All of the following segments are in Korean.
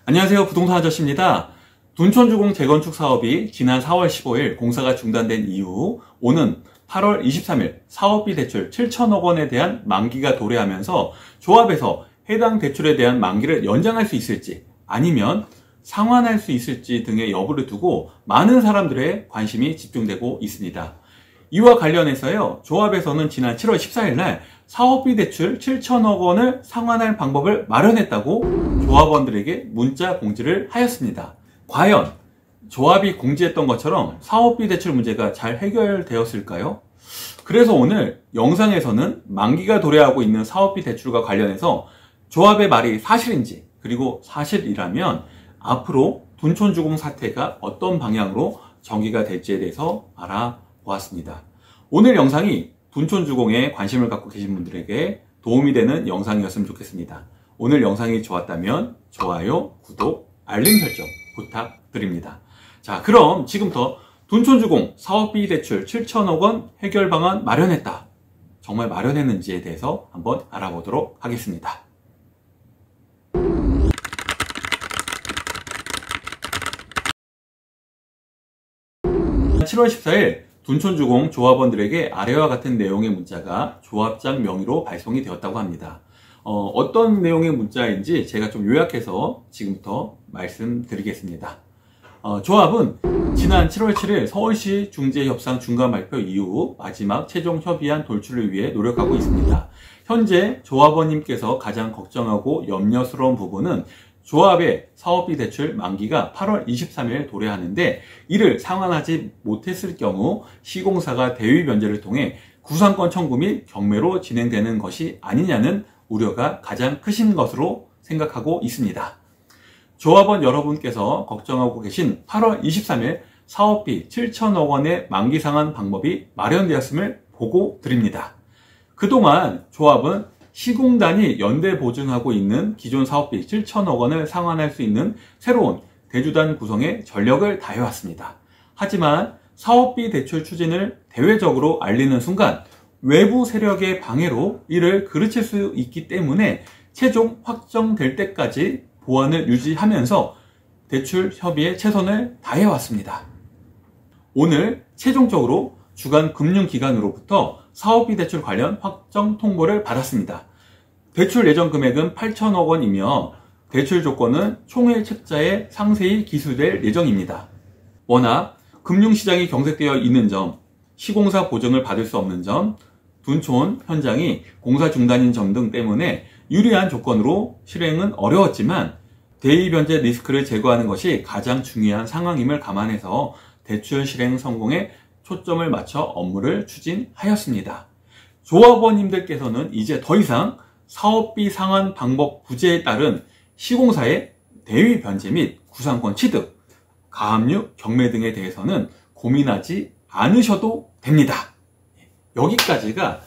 안녕하세요. 부동산 아저씨입니다. 둔촌주공 재건축 사업이 지난 4월 15일 공사가 중단된 이후 오는 8월 23일 사업비 대출 7천억 원에 대한 만기가 도래하면서 조합에서 해당 대출에 대한 만기를 연장할 수 있을지 아니면 상환할 수 있을지 등의 여부를 두고 많은 사람들의 관심이 집중되고 있습니다. 이와 관련해서요, 조합에서는 지난 7월 14일 날 사업비 대출 7천억 원을 상환할 방법을 마련했다고 조합원들에게 문자 공지를 하였습니다. 과연 조합이 공지했던 것처럼 사업비 대출 문제가 잘 해결되었을까요? 그래서 오늘 영상에서는 만기가 도래하고 있는 사업비 대출과 관련해서 조합의 말이 사실인지, 그리고 사실이라면 앞으로 둔촌주공 사태가 어떤 방향으로 전개가 될지에 대해서 알아보았습니다. 오늘 영상이 둔촌주공에 관심을 갖고 계신 분들에게 도움이 되는 영상이었으면 좋겠습니다. 오늘 영상이 좋았다면 좋아요, 구독, 알림 설정 부탁드립니다. 자, 그럼 지금부터 둔촌주공 사업비 대출 7천억 원 해결 방안 마련했다. 정말 마련했는지에 대해서 한번 알아보도록 하겠습니다. 7월 14일 둔촌주공 조합원들에게 아래와 같은 내용의 문자가 조합장 명의로 발송이 되었다고 합니다. 어떤 내용의 문자인지 제가 좀 요약해서 지금부터 말씀드리겠습니다. 조합은 지난 7월 7일 서울시 중재협상 중간 발표 이후 마지막 최종 협의안 돌출을 위해 노력하고 있습니다. 현재 조합원님께서 가장 걱정하고 염려스러운 부분은 조합의 사업비 대출 만기가 8월 23일 도래하는데 이를 상환하지 못했을 경우 시공사가 대위 변제를 통해 구상권 청구 및 경매로 진행되는 것이 아니냐는 우려가 가장 크신 것으로 생각하고 있습니다. 조합원 여러분께서 걱정하고 계신 8월 23일 사업비 7천억 원의 만기 상환 방법이 마련되었음을 보고 드립니다. 그동안 조합은 시공단이 연대 보증하고 있는 기존 사업비 7천억 원을 상환할 수 있는 새로운 대주단 구성에 전력을 다해왔습니다. 하지만 사업비 대출 추진을 대외적으로 알리는 순간 외부 세력의 방해로 이를 그르칠 수 있기 때문에 최종 확정될 때까지 보완을 유지하면서 대출 협의에 최선을 다해왔습니다. 오늘 최종적으로 주간 금융기관으로부터 사업비 대출 관련 확정 통보를 받았습니다. 대출 예정 금액은 8천억 원이며 대출 조건은 총회 책자에 상세히 기술될 예정입니다. 워낙 금융시장이 경색되어 있는 점, 시공사 보증을 받을 수 없는 점, 둔촌 현장이 공사 중단인 점 등 때문에 유리한 조건으로 실행은 어려웠지만 대위 변제 리스크를 제거하는 것이 가장 중요한 상황임을 감안해서 대출 실행 성공에 초점을 맞춰 업무를 추진하였습니다. 조합원님들께서는 이제 더 이상 사업비 상환 방법 부재에 따른 시공사의 대위 변제 및 구상권 취득, 가압류, 경매 등에 대해서는 고민하지 않으셔도 됩니다. 여기까지가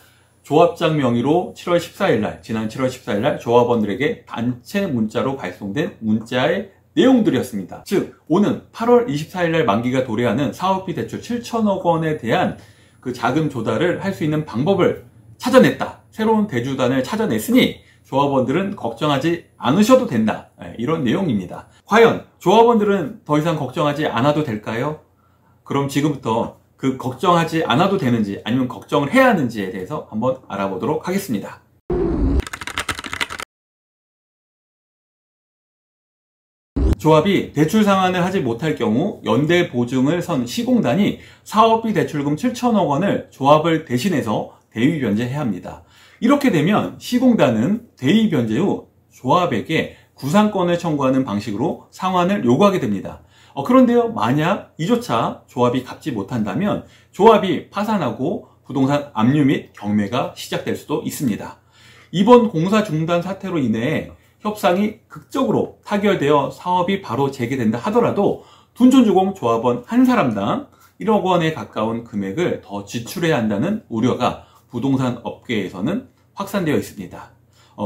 조합장 명의로 7월 14일 날, 지난 7월 14일 날 조합원들에게 단체 문자로 발송된 문자의 내용들이었습니다. 즉, 오는 8월 24일 날 만기가 도래하는 사업비 대출 7천억 원에 대한 그 자금 조달을 할 수 있는 방법을 찾아냈다. 새로운 대주단을 찾아냈으니 조합원들은 걱정하지 않으셔도 된다. 이런 내용입니다. 과연 조합원들은 더 이상 걱정하지 않아도 될까요? 그럼 지금부터 그 걱정하지 않아도 되는지 아니면 걱정을 해야 하는지에 대해서 한번 알아보도록 하겠습니다. 조합이 대출 상환을 하지 못할 경우 연대 보증을 선 시공단이 사업비 대출금 7천억 원을 조합을 대신해서 대위 변제해야 합니다. 이렇게 되면 시공단은 대위 변제 후 조합에게 구상권을 청구하는 방식으로 상환을 요구하게 됩니다. 그런데요, 만약 이조차 조합이 갚지 못한다면 조합이 파산하고 부동산 압류 및 경매가 시작될 수도 있습니다. 이번 공사 중단 사태로 인해 협상이 극적으로 타결되어 사업이 바로 재개된다 하더라도 둔촌주공 조합원 한 사람당 1억 원에 가까운 금액을 더 지출해야 한다는 우려가 부동산 업계에서는 확산되어 있습니다.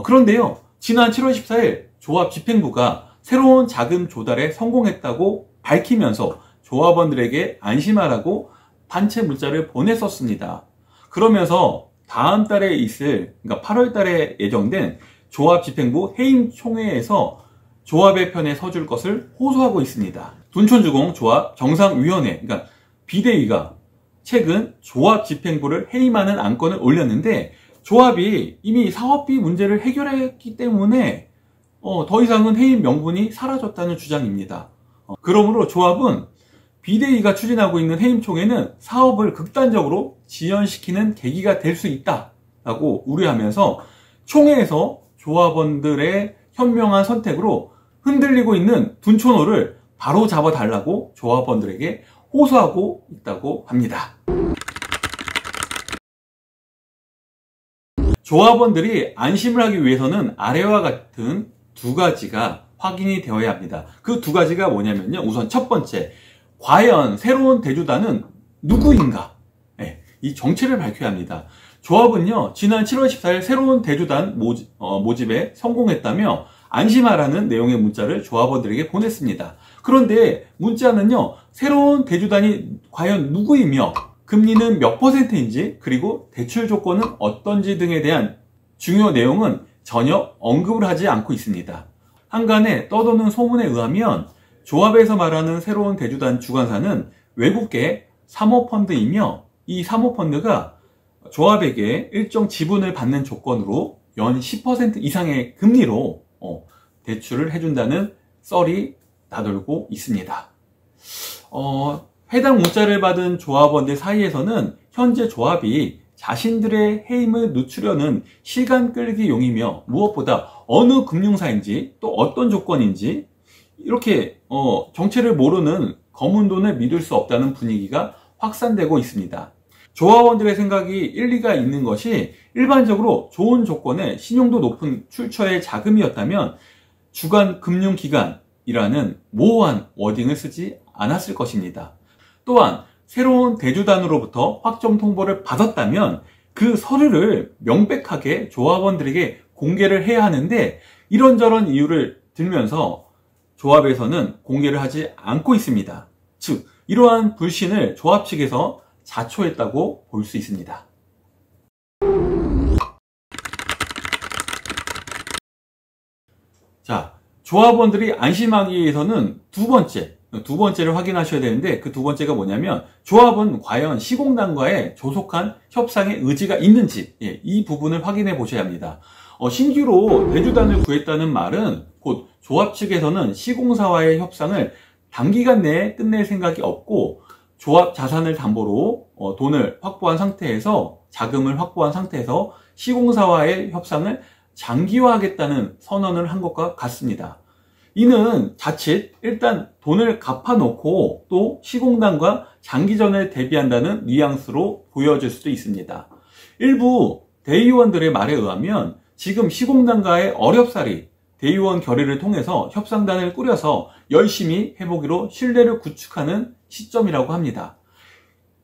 그런데요, 지난 7월 14일 조합 집행부가 새로운 자금 조달에 성공했다고 밝히면서 조합원들에게 안심하라고 단체 문자를 보냈었습니다. 그러면서 다음 달에 있을, 그러니까 8월 달에 예정된 조합 집행부 해임 총회에서 조합의 편에 서줄 것을 호소하고 있습니다. 둔촌주공 조합 정상위원회, 그러니까 비대위가 최근 조합 집행부를 해임하는 안건을 올렸는데, 조합이 이미 사업비 문제를 해결했기 때문에 더 이상은 해임 명분이 사라졌다는 주장입니다. 그러므로 조합은 비대위가 추진하고 있는 해임총회는 사업을 극단적으로 지연시키는 계기가 될 수 있다라고 우려하면서 총회에서 조합원들의 현명한 선택으로 흔들리고 있는 둔촌호를 바로 잡아달라고 조합원들에게 호소하고 있다고 합니다. 조합원들이 안심을 하기 위해서는 아래와 같은 두 가지가 확인이 되어야 합니다. 그 두 가지가 뭐냐면요. 우선 첫 번째, 과연 새로운 대주단은 누구인가? 이 정체를 밝혀야 합니다. 조합은요, 지난 7월 14일 새로운 대주단 모집에 성공했다며 안심하라는 내용의 문자를 조합원들에게 보냈습니다. 그런데 문자는요, 새로운 대주단이 과연 누구이며 금리는 몇 %인지 그리고 대출 조건은 어떤지 등에 대한 중요 내용은 전혀 언급을 하지 않고 있습니다. 한간에 떠도는 소문에 의하면 조합에서 말하는 새로운 대주단 주관사는 외국계 사모펀드이며, 이 사모펀드가 조합에게 일정 지분을 받는 조건으로 연 10% 이상의 금리로 대출을 해준다는 썰이 나돌고 있습니다. 해당 문자를 받은 조합원들 사이에서는 현재 조합이 자신들의 해임을 늦추려는 시간 끌기용이며, 무엇보다 어느 금융사인지 또 어떤 조건인지 이렇게 정체를 모르는 검은 돈을 믿을 수 없다는 분위기가 확산되고 있습니다. 조합원들의 생각이 일리가 있는 것이, 일반적으로 좋은 조건에 신용도 높은 출처의 자금이었다면 주간금융기관이라는 모호한 워딩을 쓰지 않았을 것입니다. 또한 새로운 대주단으로부터 확정 통보를 받았다면 그 서류를 명백하게 조합원들에게 공개를 해야 하는데, 이런저런 이유를 들면서 조합에서는 공개를 하지 않고 있습니다. 즉, 이러한 불신을 조합 측에서 자초했다고 볼 수 있습니다. 자, 조합원들이 안심하기 위해서는 두 번째를 확인하셔야 되는데, 그 두 번째가 뭐냐면, 조합은 과연 시공단과의 조속한 협상의 의지가 있는지, 이 부분을 확인해 보셔야 합니다. 신규로 대주단을 구했다는 말은 곧 조합 측에서는 시공사와의 협상을 단기간 내에 끝낼 생각이 없고, 조합 자산을 담보로 돈을 확보한 상태에서, 자금을 확보한 상태에서 시공사와의 협상을 장기화하겠다는 선언을 한 것과 같습니다. 이는 자칫 일단 돈을 갚아놓고 또 시공단과 장기전을 대비한다는 뉘앙스로 보여질 수도 있습니다. 일부 대의원들의 말에 의하면 지금 시공단과의 어렵사리, 대의원 결의를 통해서 협상단을 꾸려서 열심히 해보기로 신뢰를 구축하는 시점이라고 합니다.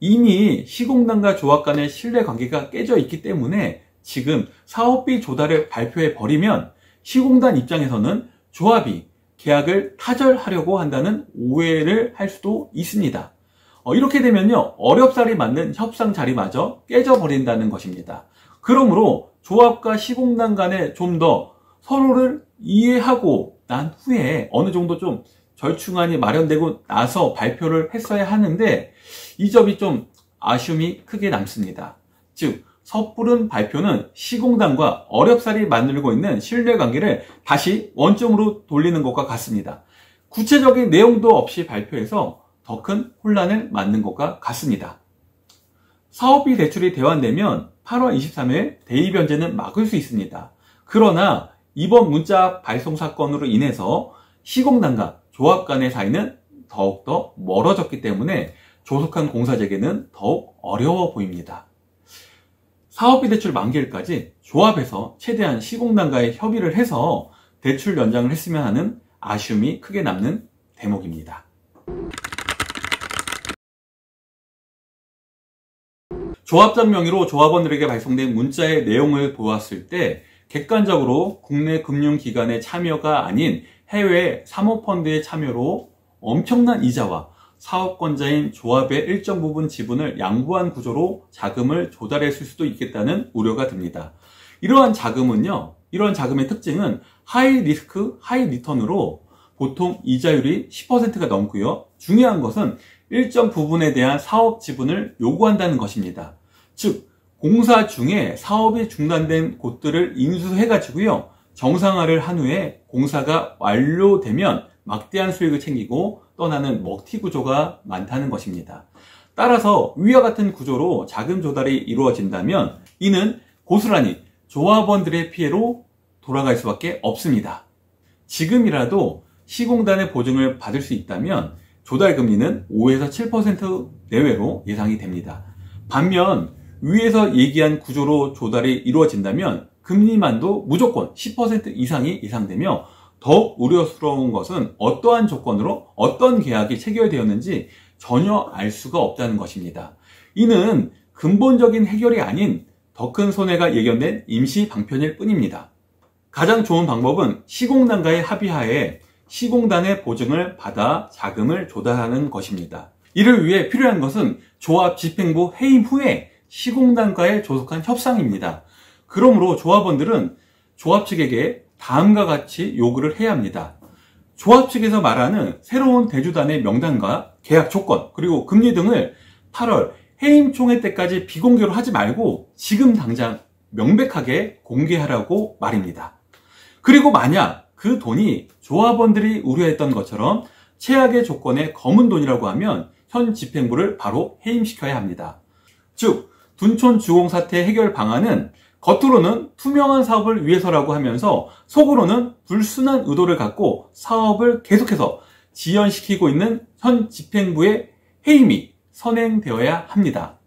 이미 시공단과 조합 간의 신뢰관계가 깨져 있기 때문에 지금 사업비 조달을 발표해 버리면 시공단 입장에서는 조합이 계약을 타결하려고 한다는 오해를 할 수도 있습니다. 이렇게 되면요, 어렵사리 맞는 협상 자리마저 깨져버린다는 것입니다. 그러므로 조합과 시공단 간에 좀 더 서로를 이해하고 난 후에 어느 정도 좀 절충안이 마련되고 나서 발표를 했어야 하는데, 이 점이 좀 아쉬움이 크게 남습니다. 즉, 섣부른 발표는 시공단과 어렵사리 만들고 있는 신뢰관계를 다시 원점으로 돌리는 것과 같습니다. 구체적인 내용도 없이 발표해서 더 큰 혼란을 맞는 것과 같습니다. 사업비 대출이 대환되면 8월 23일 대의 변제는 막을 수 있습니다. 그러나 이번 문자 발송 사건으로 인해서 시공단과 조합 간의 사이는 더욱더 멀어졌기 때문에 조속한 공사 재개는 더욱 어려워 보입니다. 사업비 대출 만기일까지 조합에서 최대한 시공단과의 협의를 해서 대출 연장을 했으면 하는 아쉬움이 크게 남는 대목입니다. 조합장 명의로 조합원들에게 발송된 문자의 내용을 보았을 때 객관적으로 국내 금융기관의 참여가 아닌 해외 사모펀드의 참여로 엄청난 이자와 사업권자인 조합의 일정 부분 지분을 양보한 구조로 자금을 조달했을 수도 있겠다는 우려가 듭니다. 이러한 자금은요, 이런 자금의 특징은 하이 리스크, 하이 리턴으로 보통 이자율이 10%가 넘고요. 중요한 것은 일정 부분에 대한 사업 지분을 요구한다는 것입니다. 즉, 공사 중에 사업이 중단된 곳들을 인수해가지고요. 정상화를 한 후에 공사가 완료되면 막대한 수익을 챙기고 떠나는 먹튀 구조가 많다는 것입니다. 따라서 위와 같은 구조로 자금 조달이 이루어진다면 이는 고스란히 조합원들의 피해로 돌아갈 수밖에 없습니다. 지금이라도 시공단의 보증을 받을 수 있다면 조달 금리는 5에서 7% 내외로 예상이 됩니다. 반면 위에서 얘기한 구조로 조달이 이루어진다면 금리만도 무조건 10% 이상이 예상되며 더욱 우려스러운 것은 어떠한 조건으로 어떤 계약이 체결되었는지 전혀 알 수가 없다는 것입니다. 이는 근본적인 해결이 아닌 더 큰 손해가 예견된 임시 방편일 뿐입니다. 가장 좋은 방법은 시공단과의 합의하에 시공단의 보증을 받아 자금을 조달하는 것입니다. 이를 위해 필요한 것은 조합 집행부 해임 후에 시공단과의 조속한 협상입니다. 그러므로 조합원들은 조합 측에게 다음과 같이 요구를 해야 합니다. 조합 측에서 말하는 새로운 대주단의 명단과 계약 조건, 그리고 금리 등을 8월 해임 총회 때까지 비공개로 하지 말고 지금 당장 명백하게 공개하라고 말입니다. 그리고 만약 그 돈이 조합원들이 우려했던 것처럼 최악의 조건의 검은 돈이라고 하면 현 집행부를 바로 해임시켜야 합니다. 즉, 둔촌 주공 사태 해결 방안은 겉으로는 투명한 사업을 위해서라고 하면서 속으로는 불순한 의도를 갖고 사업을 계속해서 지연시키고 있는 현 집행부의 해임이 선행되어야 합니다.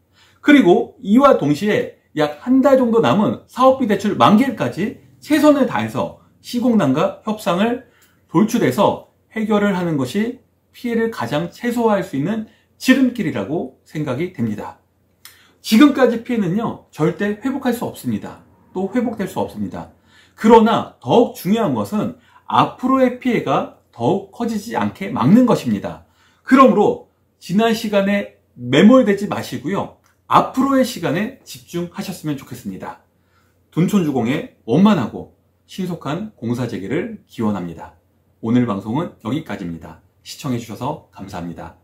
그리고 이와 동시에 약 한 달 정도 남은 사업비 대출 만기일까지 최선을 다해서 시공단과 협상을 돌출해서 해결을 하는 것이 피해를 가장 최소화할 수 있는 지름길이라고 생각이 됩니다. 지금까지 피해는요, 절대 회복할 수 없습니다. 또 회복될 수 없습니다. 그러나 더욱 중요한 것은 앞으로의 피해가 더욱 커지지 않게 막는 것입니다. 그러므로 지난 시간에 매몰되지 마시고요. 앞으로의 시간에 집중하셨으면 좋겠습니다. 둔촌주공의 원만하고 신속한 공사 재개를 기원합니다. 오늘 방송은 여기까지입니다. 시청해주셔서 감사합니다.